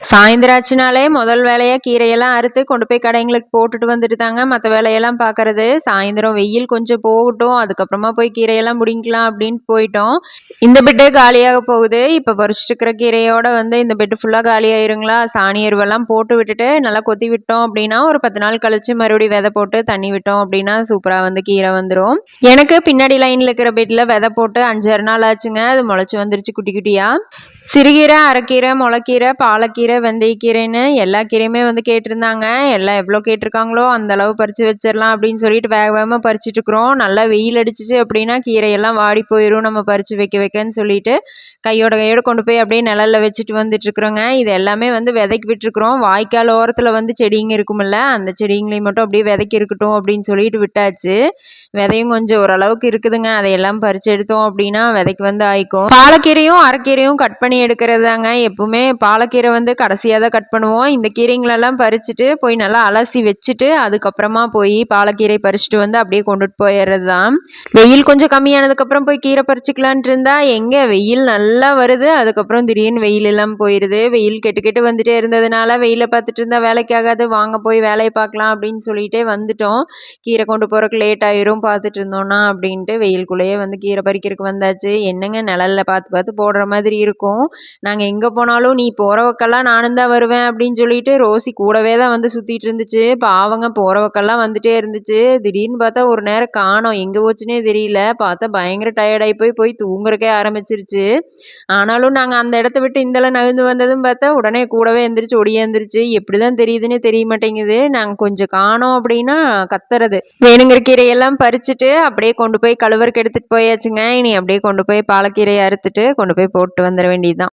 சாயந்தரம் ஆச்சுனாலே முதல் வேலையா கீரையெல்லாம் அறுத்து கொண்டு போய் கடைங்களுக்கு போட்டுட்டு வந்துட்டு தாங்க மற்ற வேலையெல்லாம் பார்க்கறது. சாயந்தரம் வெயில் கொஞ்சம் போகட்டும், அதுக்கப்புறமா போய் கீரையெல்லாம் முடிங்கிக்கலாம் அப்படின்ட்டு போயிட்டோம். இந்த பெட்டு காலியாக போகுது. இப்போ பறிச்சுட்டு இருக்கிற கீரையோட இந்த பெட்டு ஃபுல்லாக காலியாயிருங்களா. சாணி எருவெல்லாம் போட்டு விட்டுட்டு நல்லா கொத்தி விட்டோம் அப்படின்னா ஒரு 10 நாள் கழிச்சு மறுபடியும் விதை போட்டு தண்ணி விட்டோம் அப்படின்னா சூப்பராக கீரை வந்துடும். எனக்கு பின்னாடி லைனில் இருக்கிற பெட்டில் விதை போட்டு 5-6 நாள் ஆச்சுங்க. அது முளைச்சி வந்துருச்சு குட்டி குட்டியாக. சிறுகீரை, அரைக்கீரை, முளைக்கீரை, பாலக்கீரை, வெந்தயக்கீரைன்னு எல்லா கீரையுமே கேட்டிருந்தாங்க. எல்லாம் எவ்வளோ கேட்டிருக்காங்களோ அந்த அளவு பறித்து வச்சிடலாம் அப்படின்னு சொல்லிட்டு வேக வேகமாக பறிச்சுட்ருக்குறோம். நல்லா வெயில் அடிச்சிச்சு அப்படின்னா கீரையெல்லாம் வாடி போயிடும் நம்ம பறித்து வைக்கன்னு சொல்லிட்டு கையோட கொண்டு போய் அப்படியே நிழலில் வச்சுட்டு வந்துட்டுருக்குறோங்க. இது எல்லாமே விதைக்கு விட்டுருக்குறோம். வாய்க்கால் ஓரத்தில் செடிங்க இருக்குமில்ல, அந்த செடிங்களையும் மட்டும் அப்படியே விதைக்கு இருக்கட்டும் அப்படின்னு சொல்லிட்டு விட்டாச்சு. விதையும் கொஞ்சம் ஓரளவுக்கு இருக்குதுங்க. அதையெல்லாம் பறித்து எடுத்தோம் அப்படின்னா விதைக்கு ஆயிக்கும். பாலக்கீரையும் அரைக்கீரையும் கட் பண்ணி எடுக்கிறது தாங்க. எப்பவுமே பாலக்கீரை கடைசியாக தான் கட் பண்ணுவோம். இந்த கீரைங்களெல்லாம் பறிச்சுட்டு போய் நல்லா அலசி வச்சுட்டு அதுக்கப்புறமா போய் பாலக்கீரை பறிச்சுட்டு அப்படியே கொண்டுட்டு போயிடுறது தான். வெயில் கொஞ்சம் கம்மியானதுக்கப்புறம் போய் கீரை பறிச்சுக்கலான்ட்டு இருந்தா எங்கே வெயில் நல்லா வருது. அதுக்கப்புறம் திடீர்னு வெயில் எல்லாம் போயிடுது. வெயில் கெட்டு வந்துட்டே இருந்ததுனால வெயிலை பார்த்துட்டு இருந்தால் வேலைக்காகாது, வாங்க போய் வேலையை பார்க்கலாம் அப்படின்னு சொல்லிட்டே வந்துட்டோம். கீரை கொண்டு போகிறக்கு லேட் ஆயிரும் பார்த்துட்டு இருந்தோன்னா அப்படின்ட்டு வெயிலுக்குள்ளேயே கீரை பறிக்கிறதுக்கு வந்தாச்சு. என்னங்க நிழலில் பார்த்து போடுற மாதிரி இருக்கும். நாங்கள் எங்கே போனாலும் நீ போகிறவக்கெல்லாம் நானும் தான் வருவேன் அப்படின்னு சொல்லிட்டு ரோசி கூடவே தான் சுற்றிட்டு இருந்துச்சு. பாவங்க போகிறவக்கெல்லாம் வந்துட்டே இருந்துச்சு. திடீர்னு பார்த்தா ஒரு நேரம் காணோம், எங்கே போச்சுன்னே தெரியல. பார்த்தா பயங்கர டயர்டாகி போய் தூங்குறக்கே ஆரம்பிச்சிருச்சு. ஆனாலும் நாங்கள் அந்த இடத்த விட்டு இந்தளவு நகர்ந்து வந்ததும் பார்த்தா உடனே கூடவே எந்திரிச்சு ஒடியாந்துருச்சு. எப்படி தான் தெரியுதுன்னே தெரிய மாட்டேங்குது. நாங்கள் கொஞ்சம் காணோம் அப்படின்னா கத்துறது. வேணுங்கிற கீரையெல்லாம் பறிச்சுட்டு அப்படியே கொண்டு போய் கழுவருக்கு எடுத்துகிட்டு போயாச்சுங்க. இனி அப்படியே கொண்டு போய் பாலக்கீரையை அறுத்துட்டு கொண்டு போய் போட்டு வந்துட வேண்டியது.